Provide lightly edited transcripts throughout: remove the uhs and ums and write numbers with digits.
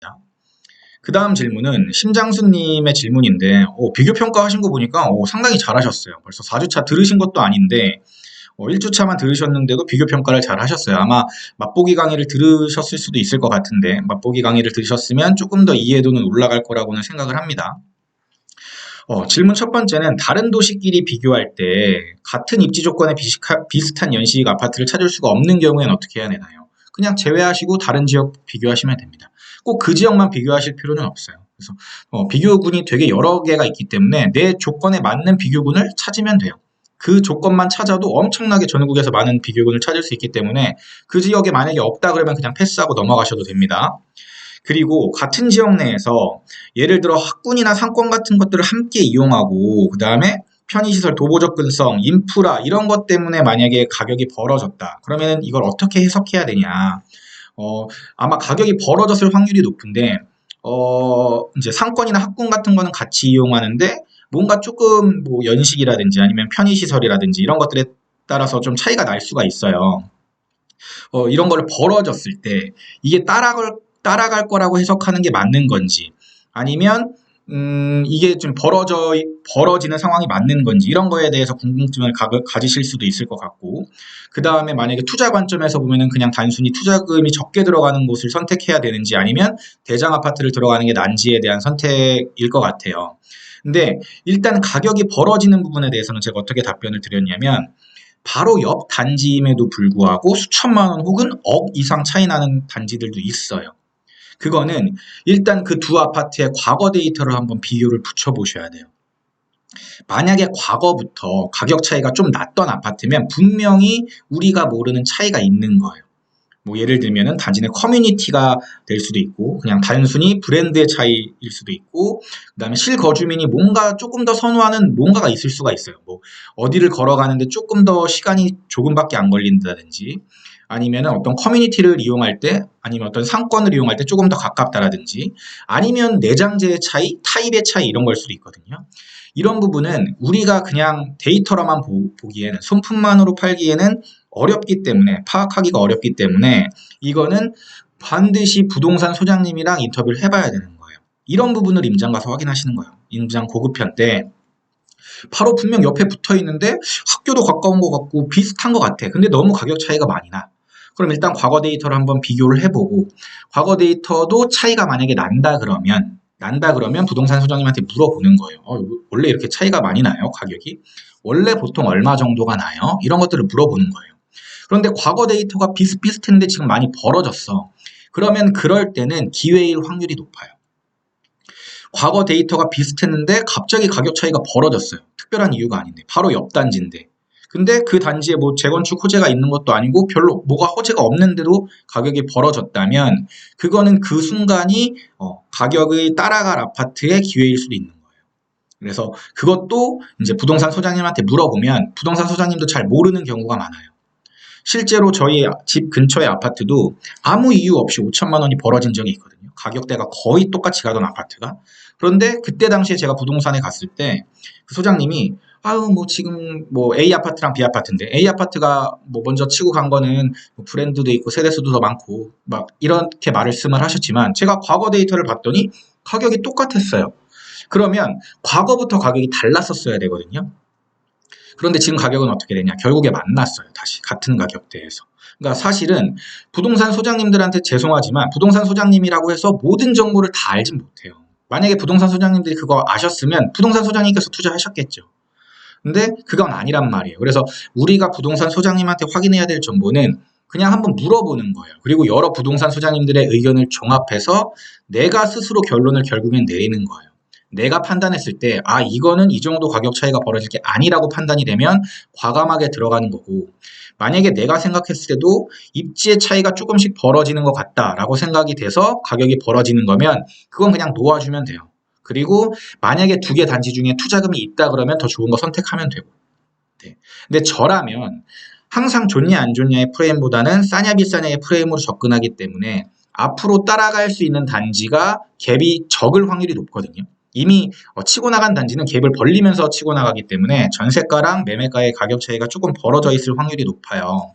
됩니다. 그 다음 질문은 심장수님의 질문인데 비교평가 하신 거 보니까 상당히 잘하셨어요. 벌써 4주차 들으신 것도 아닌데 1주차만 들으셨는데도 비교평가를 잘 하셨어요. 아마 맛보기 강의를 들으셨을 수도 있을 것 같은데 맛보기 강의를 들으셨으면 조금 더 이해도는 올라갈 거라고는 생각을 합니다. 질문 첫 번째는 다른 도시끼리 비교할 때 같은 입지 조건에 비슷한 연식 아파트를 찾을 수가 없는 경우에는 어떻게 해야 되나요? 그냥 제외하시고 다른 지역 비교하시면 됩니다. 꼭 그 지역만 비교하실 필요는 없어요. 그래서 비교군이 되게 여러 개가 있기 때문에 내 조건에 맞는 비교군을 찾으면 돼요. 그 조건만 찾아도 엄청나게 전국에서 많은 비교군을 찾을 수 있기 때문에 그 지역에 만약에 없다 그러면 그냥 패스하고 넘어가셔도 됩니다. 그리고 같은 지역 내에서 예를 들어 학군이나 상권 같은 것들을 함께 이용하고 그 다음에 편의시설, 도보 접근성, 인프라 이런 것 때문에 만약에 가격이 벌어졌다. 그러면 이걸 어떻게 해석해야 되냐. 아마 가격이 벌어졌을 확률이 높은데 이제 상권이나 학군 같은 거는 같이 이용하는데 뭔가 조금 뭐 연식이라든지 아니면 편의시설이라든지 이런 것들에 따라서 좀 차이가 날 수가 있어요. 이런 거를 벌어졌을 때 이게 따라갈 거라고 해석하는 게 맞는 건지 아니면 이게 좀 벌어지는 상황이 맞는 건지 이런 거에 대해서 궁금증을 가지실 수도 있을 것 같고 그 다음에 만약에 투자 관점에서 보면은 그냥 단순히 투자금이 적게 들어가는 곳을 선택해야 되는지 아니면 대장 아파트를 들어가는 게 난지에 대한 선택일 것 같아요. 근데 일단 가격이 벌어지는 부분에 대해서는 제가 어떻게 답변을 드렸냐면 바로 옆 단지임에도 불구하고 수천만 원 혹은 억 이상 차이 나는 단지들도 있어요. 그거는 일단 그 두 아파트의 과거 데이터를 한번 비교를 붙여보셔야 돼요. 만약에 과거부터 가격 차이가 좀 났던 아파트면 분명히 우리가 모르는 차이가 있는 거예요. 뭐 예를 들면은 단지 내 커뮤니티가 될 수도 있고 그냥 단순히 브랜드의 차이일 수도 있고 그다음에 실거주민이 뭔가 조금 더 선호하는 뭔가가 있을 수가 있어요. 뭐 어디를 걸어가는데 조금 더 시간이 조금밖에 안 걸린다든지 아니면은 어떤 커뮤니티를 이용할 때 아니면 어떤 상권을 이용할 때 조금 더 가깝다라든지 아니면 내장재의 차이, 타입의 차이 이런 걸 수도 있거든요. 이런 부분은 우리가 그냥 데이터로만 보기에는 손품만으로 팔기에는 어렵기 때문에 파악하기가 어렵기 때문에 이거는 반드시 부동산 소장님이랑 인터뷰를 해봐야 되는 거예요. 이런 부분을 임장 가서 확인하시는 거예요. 임장 고급편 때 바로 분명 옆에 붙어 있는데 학교도 가까운 것 같고 비슷한 것 같아. 근데 너무 가격 차이가 많이 나. 그럼 일단 과거 데이터를 한번 비교를 해보고 과거 데이터도 차이가 만약에 난다 그러면 부동산 소장님한테 물어보는 거예요. 원래 이렇게 차이가 많이 나요? 가격이? 원래 보통 얼마 정도가 나요? 이런 것들을 물어보는 거예요. 그런데 과거 데이터가 비슷비슷했는데 지금 많이 벌어졌어. 그러면 그럴 때는 기회일 확률이 높아요. 과거 데이터가 비슷했는데 갑자기 가격 차이가 벌어졌어요. 특별한 이유가 아닌데 바로 옆 단지인데 근데 그 단지에 뭐 재건축 호재가 있는 것도 아니고 별로 뭐가 호재가 없는데도 가격이 벌어졌다면 그거는 그 순간이 가격을 따라갈 아파트의 기회일 수도 있는 거예요. 그래서 그것도 이제 부동산 소장님한테 물어보면 부동산 소장님도 잘 모르는 경우가 많아요. 실제로 저희 집 근처의 아파트도 아무 이유 없이 5천만 원이 벌어진 적이 있거든요. 가격대가 거의 똑같이 가던 아파트가. 그런데 그때 당시에 제가 부동산에 갔을 때 그 소장님이 아유 뭐 지금 뭐 A 아파트랑 B 아파트인데 A 아파트가 뭐 먼저 치고 간 거는 뭐 브랜드도 있고 세대수도 더 많고 막 이렇게 말씀을 하셨지만 제가 과거 데이터를 봤더니 가격이 똑같았어요. 그러면 과거부터 가격이 달랐었어야 되거든요. 그런데 지금 가격은 어떻게 되냐? 결국에 만났어요. 다시 같은 가격대에서. 그러니까 사실은 부동산 소장님들한테 죄송하지만 부동산 소장님이라고 해서 모든 정보를 다 알진 못해요. 만약에 부동산 소장님들이 그거 아셨으면 부동산 소장님께서 투자하셨겠죠. 근데 그건 아니란 말이에요. 그래서 우리가 부동산 소장님한테 확인해야 될 정보는 그냥 한번 물어보는 거예요. 그리고 여러 부동산 소장님들의 의견을 종합해서 내가 스스로 결론을 결국엔 내리는 거예요. 내가 판단했을 때, 이거는 이 정도 가격 차이가 벌어질 게 아니라고 판단이 되면 과감하게 들어가는 거고, 만약에 내가 생각했을 때도 입지의 차이가 조금씩 벌어지는 것 같다라고 생각이 돼서 가격이 벌어지는 거면 그건 그냥 놓아주면 돼요. 그리고 만약에 두 개 단지 중에 투자금이 있다 그러면 더 좋은 거 선택하면 되고. 네. 근데 저라면 항상 좋냐 안 좋냐의 프레임보다는 싸냐 비싸냐의 프레임으로 접근하기 때문에 앞으로 따라갈 수 있는 단지가 갭이 적을 확률이 높거든요. 이미 치고 나간 단지는 갭을 벌리면서 치고 나가기 때문에 전세가랑 매매가의 가격 차이가 조금 벌어져 있을 확률이 높아요.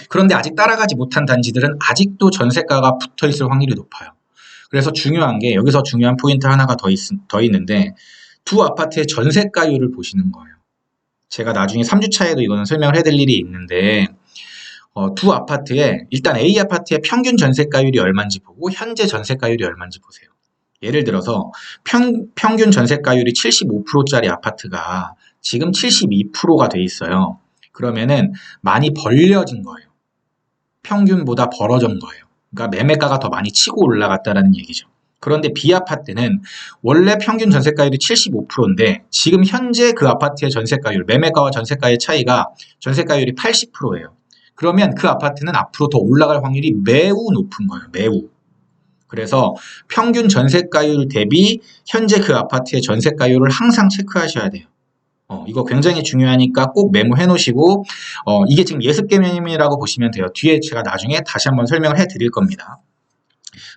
그런데 아직 따라가지 못한 단지들은 아직도 전세가가 붙어 있을 확률이 높아요. 그래서 중요한 게 여기서 중요한 포인트 하나가 더 있는데 두 아파트의 전세가율을 보시는 거예요. 제가 나중에 3주차에도 이거는 설명을 해드릴 일이 있는데 두 아파트에 일단 A 아파트의 평균 전세가율이 얼마인지 보고 현재 전세가율이 얼마인지 보세요. 예를 들어서 평균 전세가율이 75%짜리 아파트가 지금 72%가 돼 있어요. 그러면은 많이 벌려진 거예요. 평균보다 벌어진 거예요. 그러니까 매매가가 더 많이 치고 올라갔다라는 얘기죠. 그런데 B 아파트는 원래 평균 전세가율이 75%인데 지금 현재 그 아파트의 전세가율, 매매가와 전세가의 차이가 전세가율이 80%예요. 그러면 그 아파트는 앞으로 더 올라갈 확률이 매우 높은 거예요. 매우. 그래서 평균 전세가율 대비 현재 그 아파트의 전세가율을 항상 체크하셔야 돼요. 이거 굉장히 중요하니까 꼭 메모해 놓으시고, 이게 지금 예습 개념이라고 보시면 돼요. 뒤에 제가 나중에 다시 한번 설명을 해 드릴 겁니다.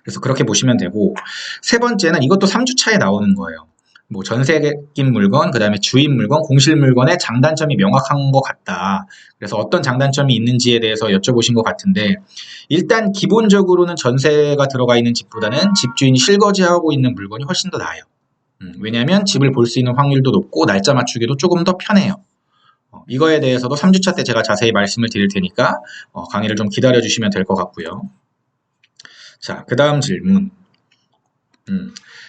그래서 그렇게 보시면 되고, 세 번째는 이것도 3주차에 나오는 거예요. 뭐 전세인 물건, 그 다음에 주인 물건, 공실 물건의 장단점이 명확한 것 같다. 그래서 어떤 장단점이 있는지에 대해서 여쭤보신 것 같은데, 일단 기본적으로는 전세가 들어가 있는 집보다는 집주인이 실거주하고 있는 물건이 훨씬 더 나아요. 왜냐하면 집을 볼 수 있는 확률도 높고 날짜 맞추기도 조금 더 편해요. 이거에 대해서도 3주차 때 제가 자세히 말씀을 드릴 테니까 강의를 좀 기다려 주시면 될 것 같고요. 자, 그 다음 질문.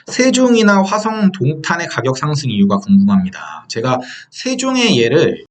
세종이나 화성 동탄의 가격 상승 이유가 궁금합니다. 제가 세종의 예를